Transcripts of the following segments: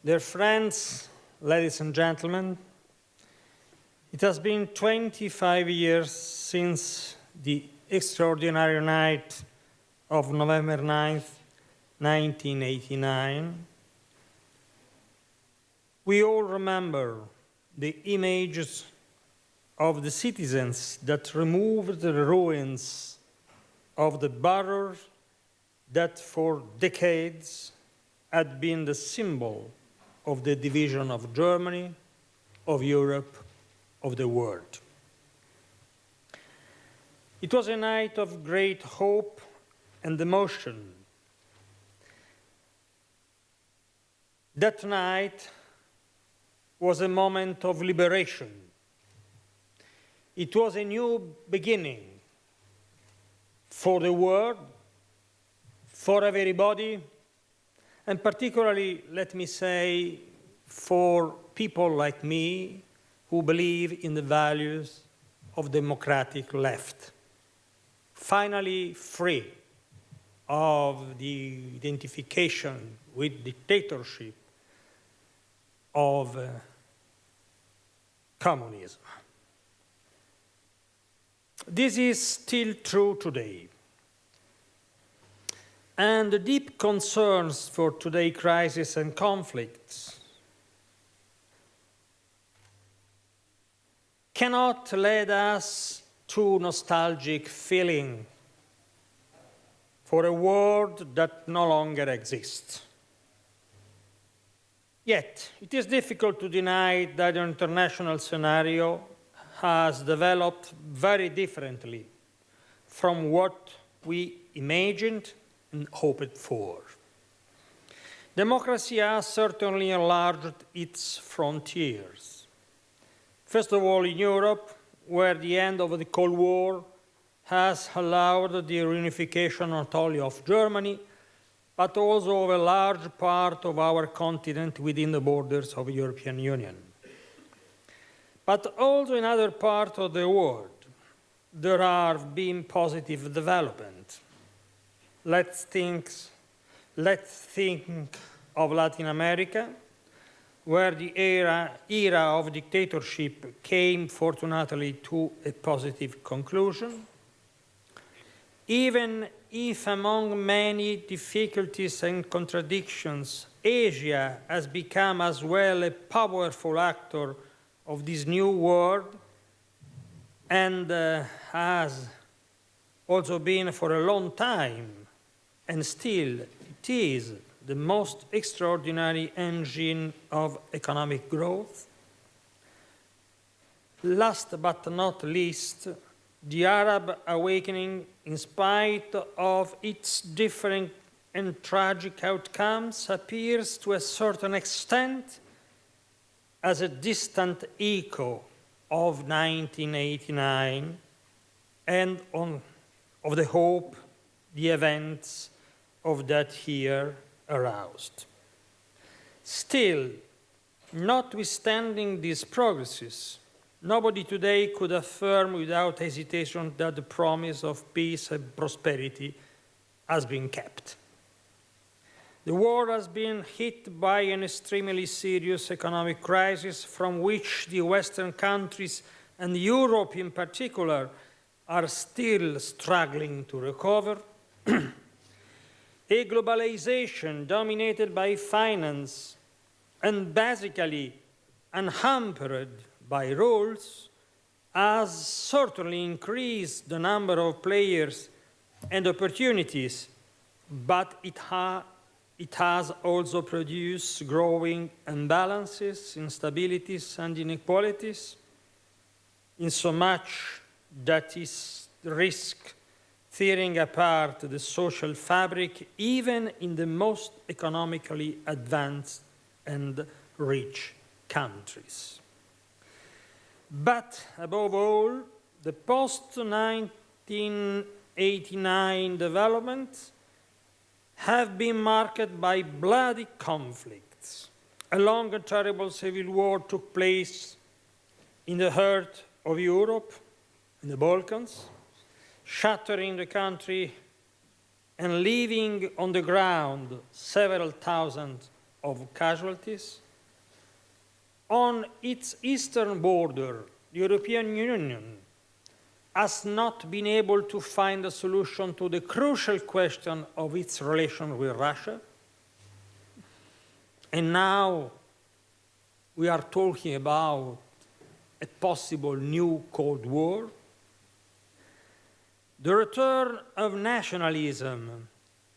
Dear friends, ladies and gentlemen, it has been 25 years since the extraordinary night of November 9th, 1989. We all remember the images of the citizens that removed the ruins of the barrier that for decades had been the symbol of the division of Germany, of Europe, of the world. It was a night of great hope and emotion. That night was a moment of liberation. It was a new beginning for the world, for everybody, and particularly, let me say, for people like me who believe in the values of democratic left. Finally free of the identification with dictatorship of communism. This is still true today. And the deep concerns for today's crisis and conflicts cannot lead us to nostalgic feeling for a world that no longer exists. Yet, it is difficult to deny that the international scenario has developed very differently from what we imagined and hoped for. Democracy has certainly enlarged its frontiers. First of all, in Europe, where the end of the Cold War has allowed the reunification not only of Germany, but also of a large part of our continent within the borders of the European Union. But also in other parts of the world, there have been positive developments. Let's think of Latin America, where the era of dictatorship came, fortunately, to a positive conclusion. Even if among many difficulties and contradictions, Asia has become as well a powerful actor of this new world and has also been for a long time, and still it is the most extraordinary engine of economic growth. Last but not least, the Arab awakening, in spite of its different and tragic outcomes, appears to a certain extent as a distant echo of 1989 and of the hope the events of that year aroused. Still, notwithstanding these progresses, nobody today could affirm without hesitation that the promise of peace and prosperity has been kept. The world has been hit by an extremely serious economic crisis from which the Western countries and Europe in particular are still struggling to recover. A globalization dominated by finance and basically unhampered by rules has certainly increased the number of players and opportunities, but it has also produced growing imbalances, instabilities, and inequalities, insomuch that it risks tearing apart the social fabric even in the most economically advanced and rich countries. But above all, the post-1989 developments have been marked by bloody conflicts. A long and terrible civil war took place in the heart of Europe, in the Balkans, shattering the country and leaving on the ground several thousand of casualties. On its eastern border, the European Union has not been able to find a solution to the crucial question of its relation with Russia. And now we are talking about a possible new Cold War. The return of nationalism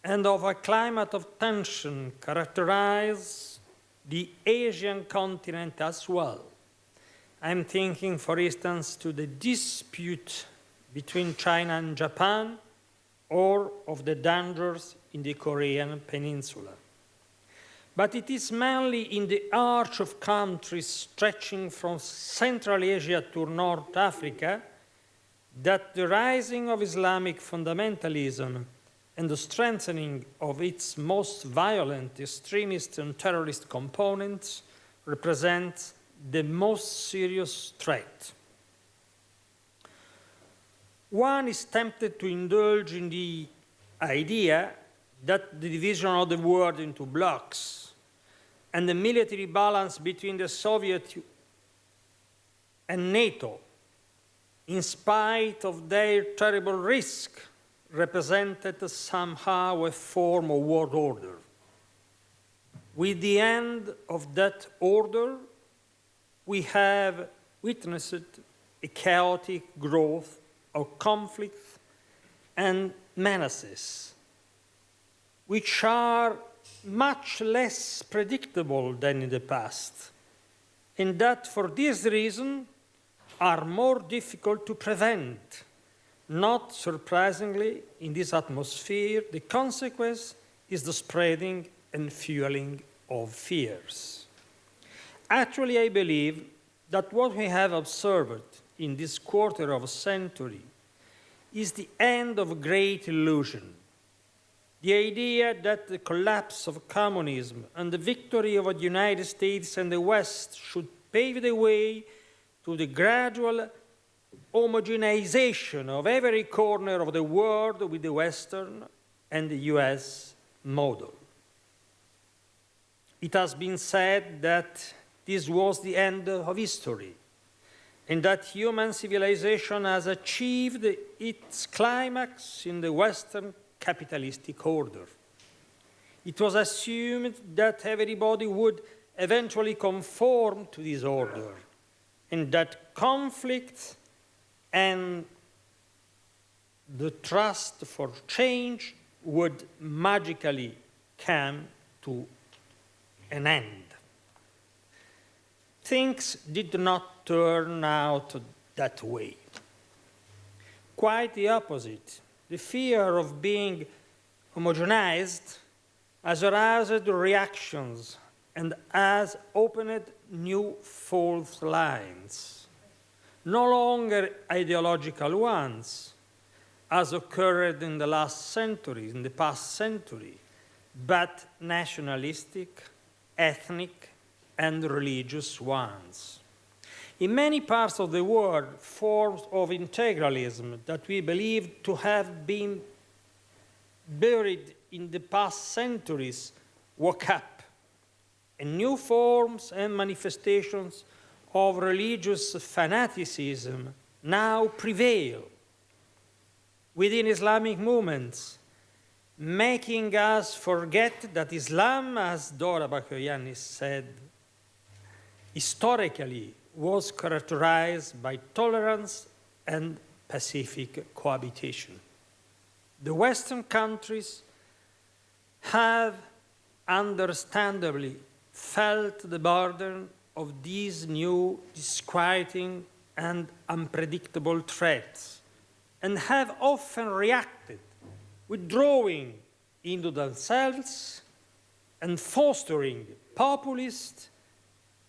and of a climate of tension characterize the Asian continent as well. I'm thinking, for instance, to the dispute between China and Japan, or of the dangers in the Korean Peninsula. But it is mainly in the arch of countries stretching from Central Asia to North Africa that the rising of Islamic fundamentalism and the strengthening of its most violent extremist and terrorist components represent the most serious threat. One is tempted to indulge in the idea that the division of the world into blocs and the military balance between the Soviet and NATO, in spite of their terrible risk, represented somehow a form of world order. With the end of that order, we have witnessed a chaotic growth of conflicts and menaces, which are much less predictable than in the past, and that for this reason are more difficult to prevent. Not surprisingly, in this atmosphere, the consequence is the spreading and fueling of fears. Actually, I believe that what we have observed in this quarter of a century is the end of a great illusion. The idea that the collapse of communism and the victory of the United States and the West should pave the way to the gradual homogenization of every corner of the world with the Western and the US model. It has been said that this was the end of history, and that human civilization has achieved its climax in the Western capitalistic order. It was assumed that everybody would eventually conform to this order, and that conflict and the trust for change would magically come to an end. Things did not turn out that way. Quite the opposite. The fear of being homogenized has aroused reactions and has opened new fault lines, no longer ideological ones, as occurred in the past century, but nationalistic, ethnic, and religious ones. In many parts of the world, forms of integralism that we believe to have been buried in the past centuries woke up, and new forms and manifestations of religious fanaticism now prevail within Islamic movements, making us forget that Islam, as Dora Bakoyannis said, historically was characterized by tolerance and pacific cohabitation. The Western countries have understandably felt the burden of these new, disquieting, and unpredictable threats, and have often reacted, withdrawing into themselves and fostering populist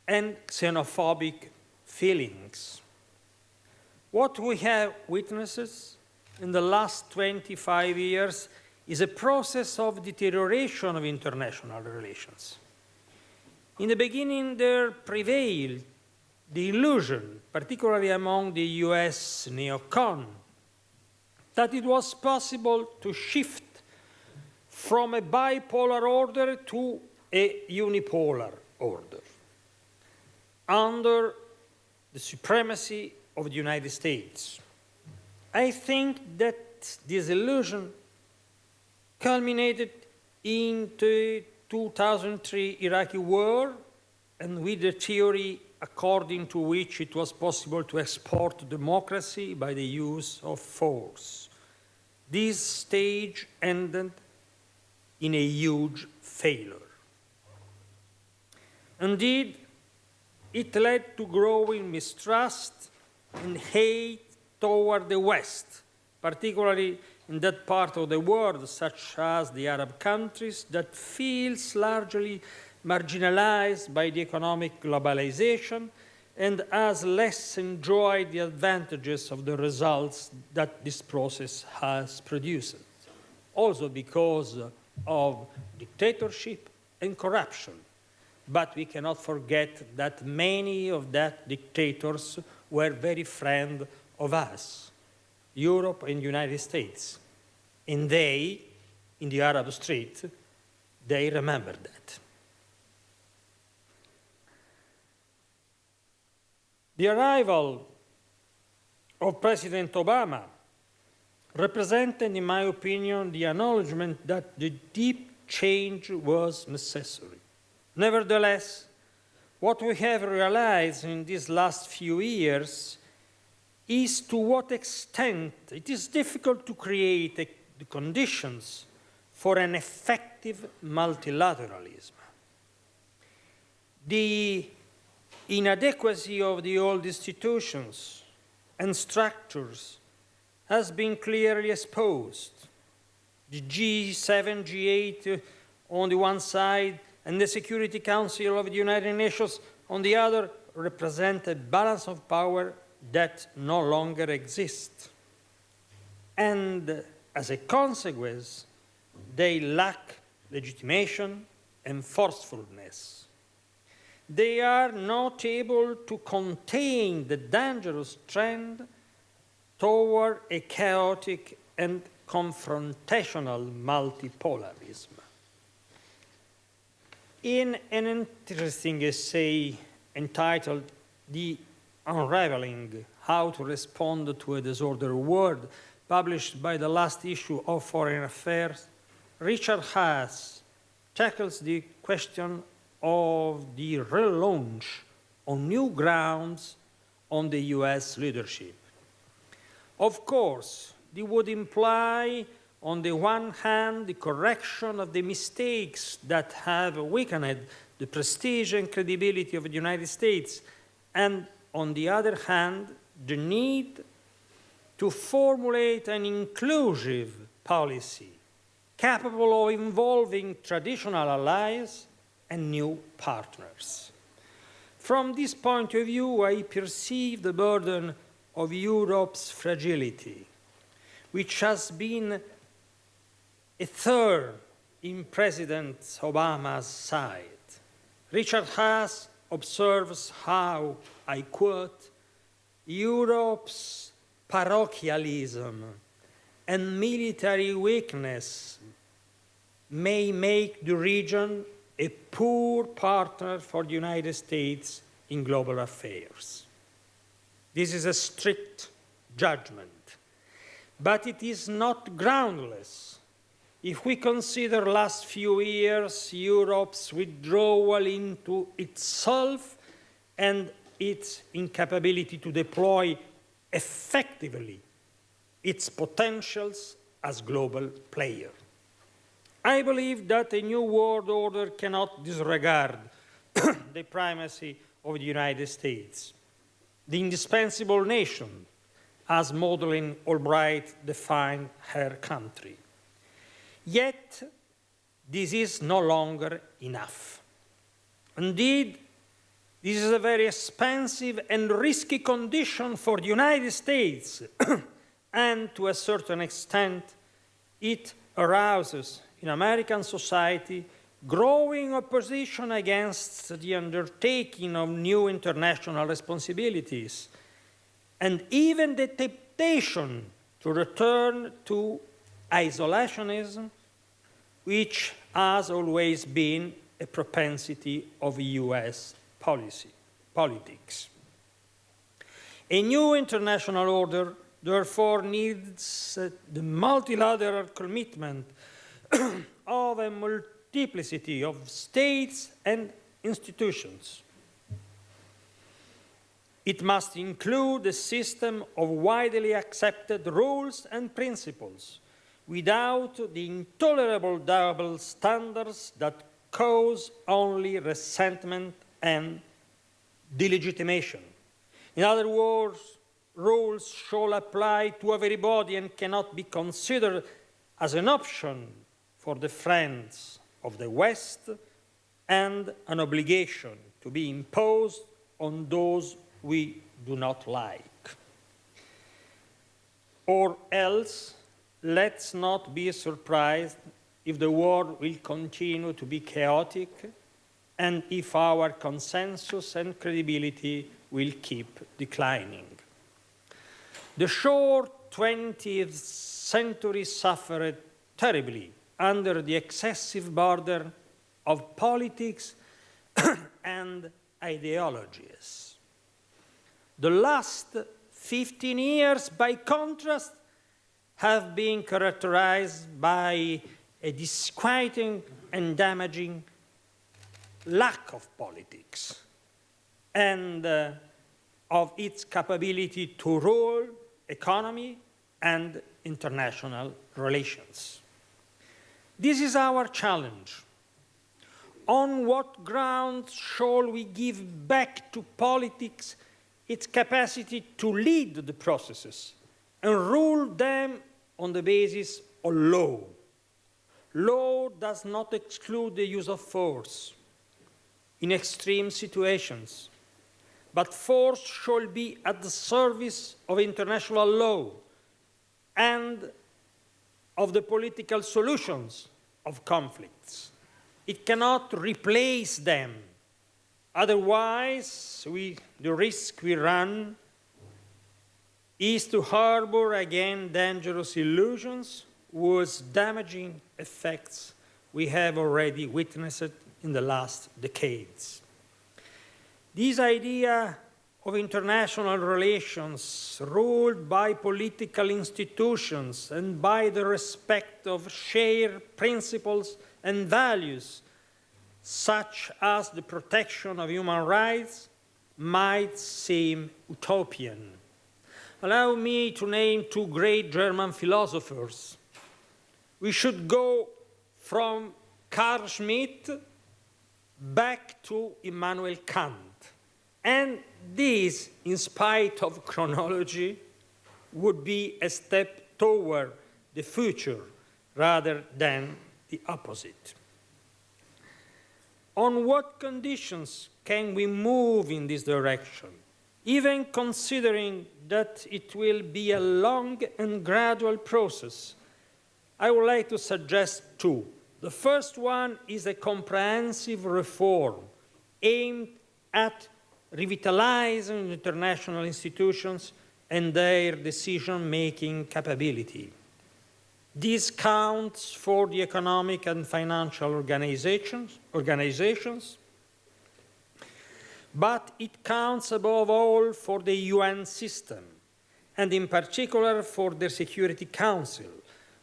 and xenophobic feelings. What we have witnessed in the last 25 years is a process of deterioration of international relations. In the beginning, there prevailed the illusion, particularly among the US neocon, that it was possible to shift from a bipolar order to a unipolar order under the supremacy of the United States. I think that this illusion culminated in the 2003 Iraqi war, and with the theory according to which it was possible to export democracy by the use of force. This stage ended in a huge failure. Indeed, it led to growing mistrust and hate toward the West, particularly in that part of the world, such as the Arab countries, that feels largely marginalized by the economic globalization and has less enjoyed the advantages of the results that this process has produced. Also because of dictatorship and corruption. But we cannot forget that many of that dictators were very friends of us, Europe and the United States. And they, in the Arab street, they remember that. The arrival of President Obama represented, in my opinion, the acknowledgement that the deep change was necessary. Nevertheless, what we have realized in these last few years is to what extent it is difficult to create the conditions for an effective multilateralism. The inadequacy of the old institutions and structures has been clearly exposed. The G7, G8 on the one side, and the Security Council of the United Nations on the other represent a balance of power that no longer exists. And as a consequence, they lack legitimation and forcefulness. They are not able to contain the dangerous trend toward a chaotic and confrontational multipolarism. In an interesting essay entitled "The Unraveling: How to Respond to a Disordered World," published by the last issue of Foreign Affairs, Richard Haas tackles the question of the relaunch on new grounds on the US leadership. Of course, this would imply, on the one hand, the correction of the mistakes that have weakened the prestige and credibility of the United States, and on the other hand, the need to formulate an inclusive policy capable of involving traditional allies and new partners. From this point of view, I perceive the burden of Europe's fragility, which has been a thorn in President Obama's side. Richard Haas observes how, I quote, Europe's parochialism and military weakness may make the region a poor partner for the United States in global affairs. This is a strict judgment, but it is not groundless. If we consider last few years Europe's withdrawal into itself and its incapability to deploy effectively its potentials as global player. I believe that a new world order cannot disregard the primacy of the United States, the indispensable nation, as Madeleine Albright defined her country. Yet, this is no longer enough. Indeed, this is a very expensive and risky condition for the United States, and to a certain extent, it arouses in American society growing opposition against the undertaking of new international responsibilities, and even the temptation to return to isolationism, which has always been a propensity of US politics. A new international order, therefore, needs the multilateral commitment of a multiplicity of states and institutions. It must include a system of widely accepted rules and principles without the intolerable double standards that cause only resentment and delegitimation. In other words, rules shall apply to everybody and cannot be considered as an option for the friends of the West and an obligation to be imposed on those we do not like. Or else, let's not be surprised if the world will continue to be chaotic and if our consensus and credibility will keep declining. The short 20th century suffered terribly under the excessive burden of politics and ideologies. The last 15 years, by contrast, have been characterized by a disquieting and damaging lack of politics and of its capability to rule economy and international relations. This is our challenge. On what grounds shall we give back to politics its capacity to lead the processes and rule them on the basis of law? Law does not exclude the use of force in extreme situations, but force shall be at the service of international law and of the political solutions of conflicts. It cannot replace them. Otherwise, the risk we run is to harbor again dangerous illusions whose damaging effects we have already witnessed in the last decades. This idea of international relations ruled by political institutions and by the respect of shared principles and values, such as the protection of human rights, might seem utopian. Allow me to name two great German philosophers. We should go from Carl Schmitt back to Immanuel Kant. And this, in spite of chronology, would be a step toward the future rather than the opposite. On what conditions can we move in this direction, even considering that it will be a long and gradual process? I would like to suggest two. The first one is a comprehensive reform aimed at revitalizing international institutions and their decision-making capability. This counts for the economic and financial organizations, but it counts above all for the UN system, and in particular for the Security Council,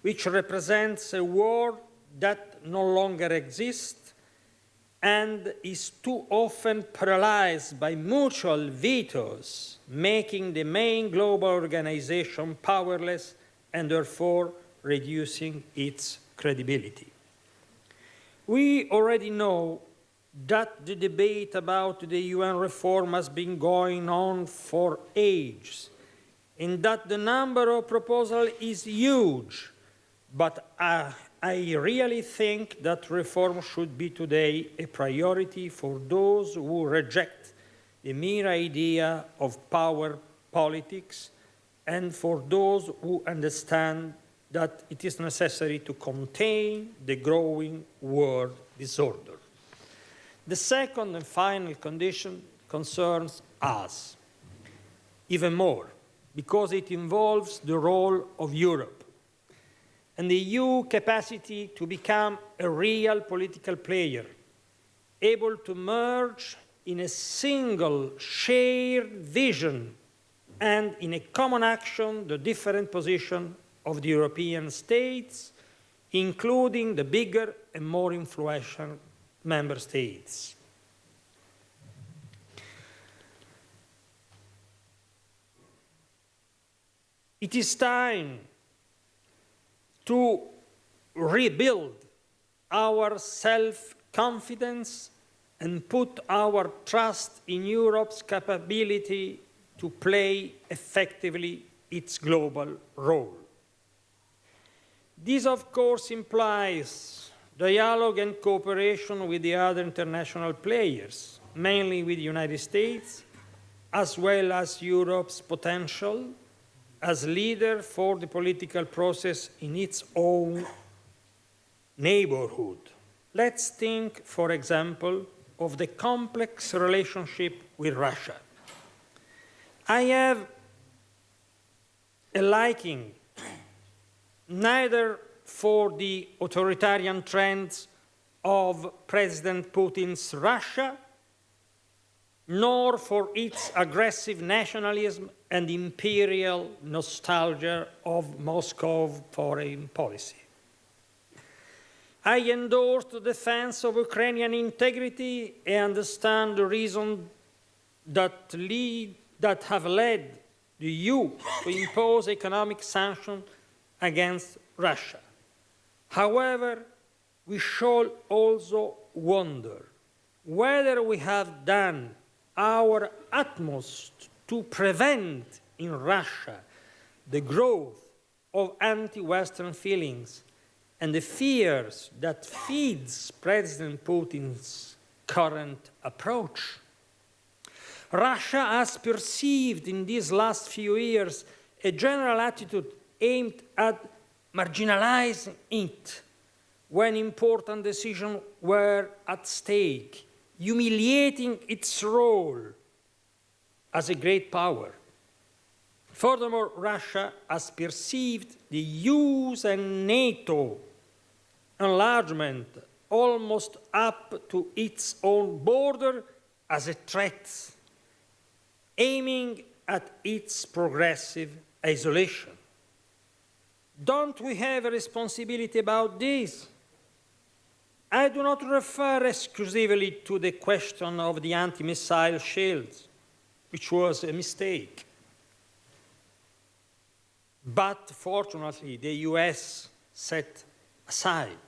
which represents a world that no longer exists and is too often paralyzed by mutual vetoes, making the main global organization powerless and therefore reducing its credibility. We already know that the debate about the UN reform has been going on for ages, and that the number of proposals is huge, but I really think that reform should be today a priority for those who reject the mere idea of power politics and for those who understand that it is necessary to contain the growing world disorder. The second and final condition concerns us even more, because it involves the role of Europe and the EU capacity to become a real political player able to merge in a single shared vision and in a common action the different positions of the European states, including the bigger and more influential member states. It is time to rebuild our self-confidence and put our trust in Europe's capability to play effectively its global role. This, of course, implies dialogue and cooperation with the other international players, mainly with the United States, as well as Europe's potential as leader for the political process in its own neighborhood. Let's think, for example, of the complex relationship with Russia. I have a liking neither for the authoritarian trends of President Putin's Russia, nor for its aggressive nationalism and imperial nostalgia of Moscow foreign policy. I endorse the defense of Ukrainian integrity and understand the reasons that have led the EU to impose economic sanctions against Russia. However, we should also wonder whether we have done our utmost to prevent in Russia the growth of anti-Western feelings and the fears that feeds President Putin's current approach. Russia has perceived in these last few years a general attitude aimed at marginalizing it when important decisions were at stake, humiliating its role as a great power. Furthermore, Russia has perceived the US and NATO enlargement almost up to its own border as a threat, aiming at its progressive isolation. Don't we have a responsibility about this? I do not refer exclusively to the question of the anti-missile shields, which was a mistake. But fortunately, the US set aside.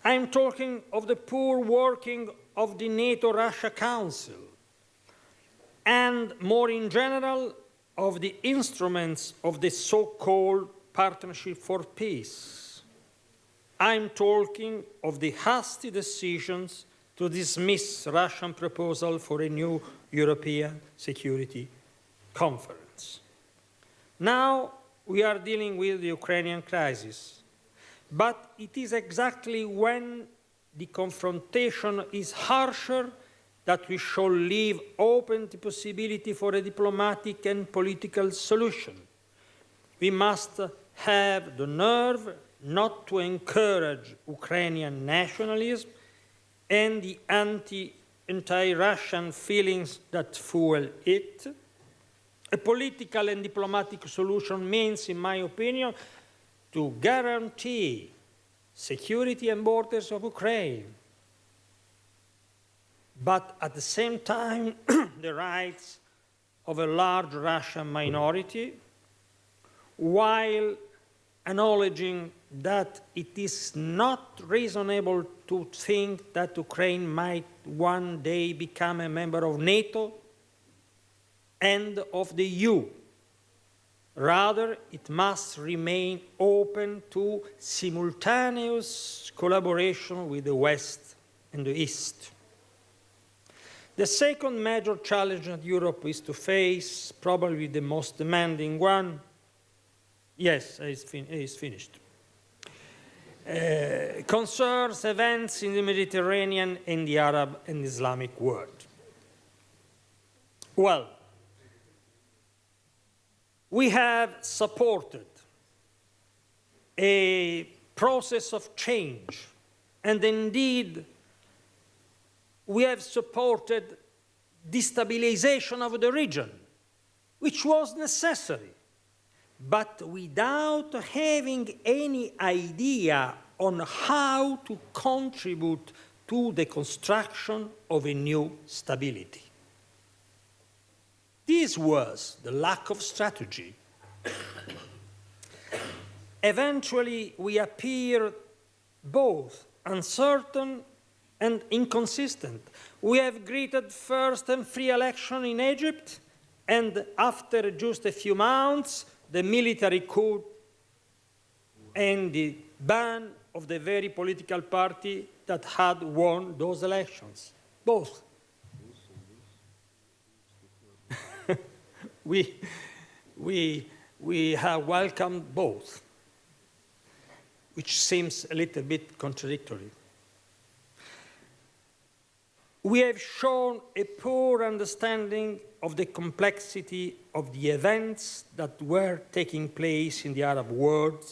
I'm talking of the poor working of the NATO-Russia Council, and more in general, of the instruments of the so-called Partnership for Peace. I'm talking of the hasty decisions to dismiss Russian proposal for a new European Security Conference. Now we are dealing with the Ukrainian crisis, but it is exactly when the confrontation is harsher that we should leave open the possibility for a diplomatic and political solution. We must have the nerve not to encourage Ukrainian nationalism and the anti-Russian feelings that fuel it. A political and diplomatic solution means, in my opinion, to guarantee security and borders of Ukraine, but at the same time, the rights of a large Russian minority, while acknowledging that it is not reasonable to think that Ukraine might one day become a member of NATO and of the EU. Rather, it must remain open to simultaneous collaboration with the West and the East. The second major challenge that Europe is to face, probably the most demanding one, yes, it's finished, concerns events in the Mediterranean and the Arab and Islamic world. Well, we have supported a process of change, and indeed we have supported destabilization of the region, which was necessary, but without having any idea on how to contribute to the construction of a new stability. This was the lack of strategy. Eventually, we appear both uncertain and inconsistent. We have greeted first and free election in Egypt, and after just a few months, the military coup and the ban of the very political party that had won those elections. Both. we have welcomed both, which seems a little bit contradictory. We have shown a poor understanding of the complexity of the events that were taking place in the Arab world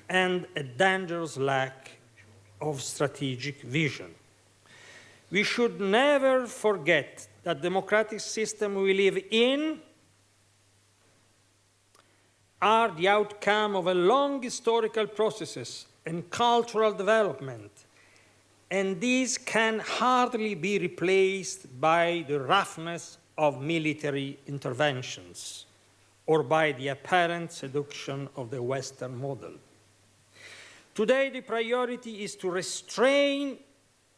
and a dangerous lack of strategic vision. We should never forget that the democratic system we live in are the outcome of a long historical processes and cultural development, and these can hardly be replaced by the roughness of military interventions or by the apparent seduction of the Western model. Today, the priority is to restrain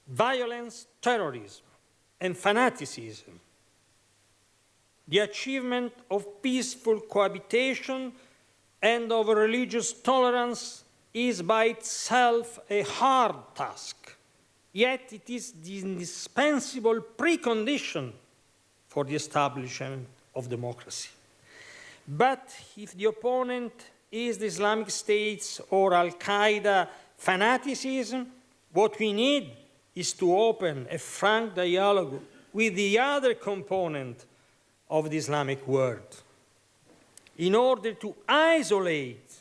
violence, terrorism, and fanaticism. The achievement of peaceful cohabitation and of religious tolerance is by itself a hard task, yet it is the indispensable precondition for the establishment of democracy. But if the opponent is the Islamic State's or Al-Qaeda fanaticism, what we need is to open a frank dialogue with the other component of the Islamic world in order to isolate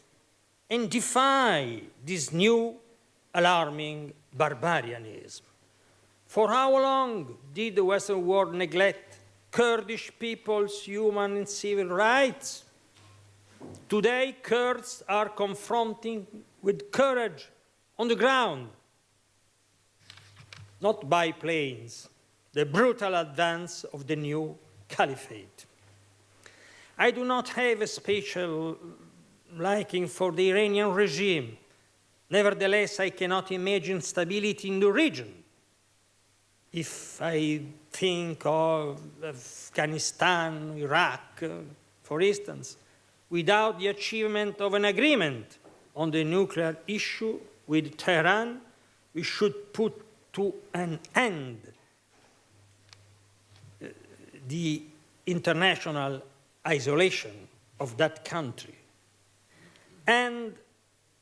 and defy this new alarming barbarianism. For how long did the Western world neglect Kurdish people's human and civil rights? Today, Kurds are confronting with courage on the ground, not by planes, the brutal advance of the new caliphate. I do not have a special liking for the Iranian regime. Nevertheless, I cannot imagine stability in the region. If I think of Afghanistan, Iraq, for instance, without the achievement of an agreement on the nuclear issue with Tehran, we should put to an end the international isolation of that country. And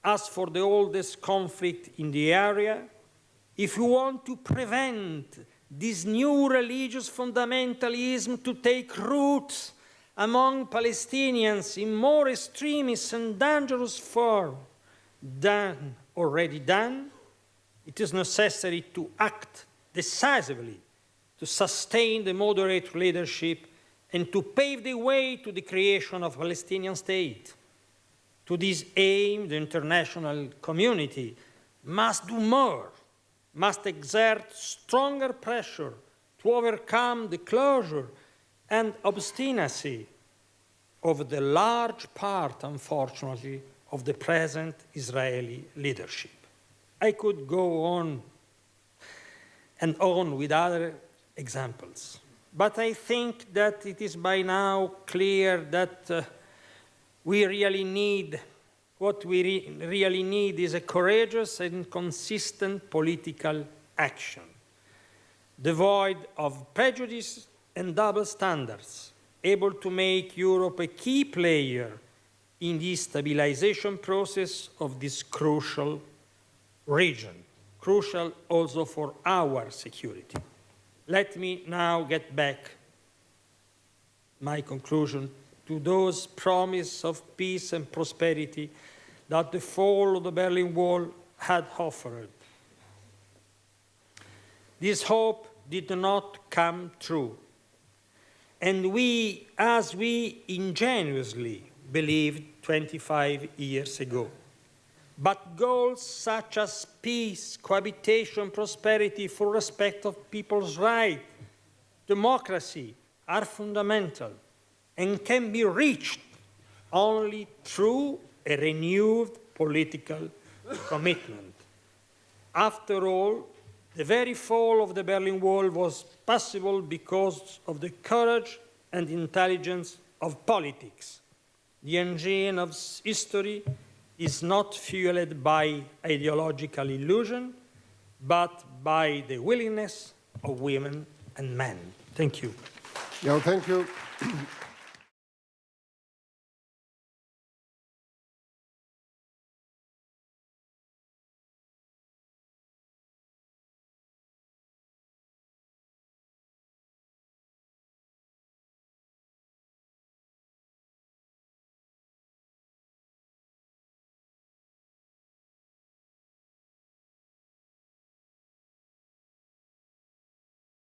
as for the oldest conflict in the area, if we want to prevent this new religious fundamentalism to take root among Palestinians in more extremist and dangerous form than already done, it is necessary to act decisively to sustain the moderate leadership and to pave the way to the creation of a Palestinian state. To this aim, the international community must do more, must exert stronger pressure to overcome the closure and obstinacy of the large part, unfortunately, of the present Israeli leadership. I could go on and on with other examples, but I think that it is by now clear that what we really need is a courageous and consistent political action, devoid of prejudice and double standards, able to make Europe a key player in the stabilization process of this crucial region, crucial also for our security. Let me now get back my conclusion to those promises of peace and prosperity that the fall of the Berlin Wall had offered. This hope did not come true. And as we ingenuously believed 25 years ago. But goals such as peace, cohabitation, prosperity, full respect of people's rights, democracy are fundamental and can be reached only through a renewed political commitment. After all, the very fall of the Berlin Wall was possible because of the courage and intelligence of politics. The engine of history is not fueled by ideological illusion, but by the willingness of women and men. Thank you. Yeah, thank you.